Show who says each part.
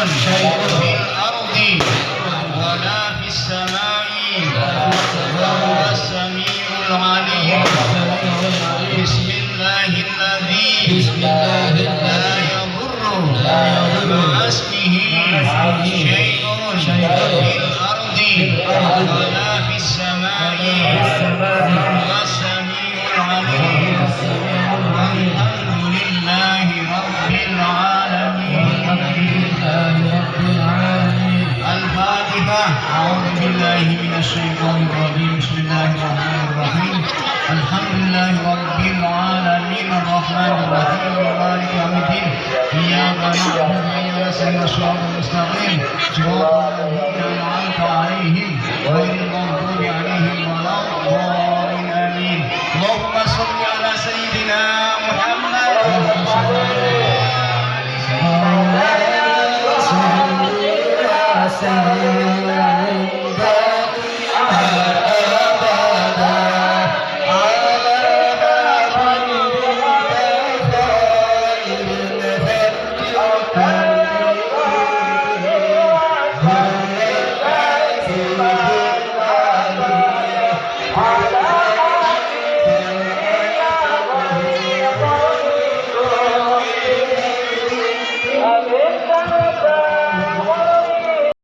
Speaker 1: في الأرض ولا في السماء وهو السميع العليم. بسم الله الذي لا يضر مع اسمه شيء في الأرض ولا في السماء وهو السميع العليم. الحمد لله رب العالمين. الفاتحة. أعوذ بالله من الشيطان الرجيم. بسم الله الرحمن الرحيم. الحمد لله رب العالمين الرحمن الرحيم مالك يوم الدين. إياك نعبد وإياك نستعين الصراط المستقيم صراط الذين أنعمت عليهم غير المغضوب عليهم ولا الضالين.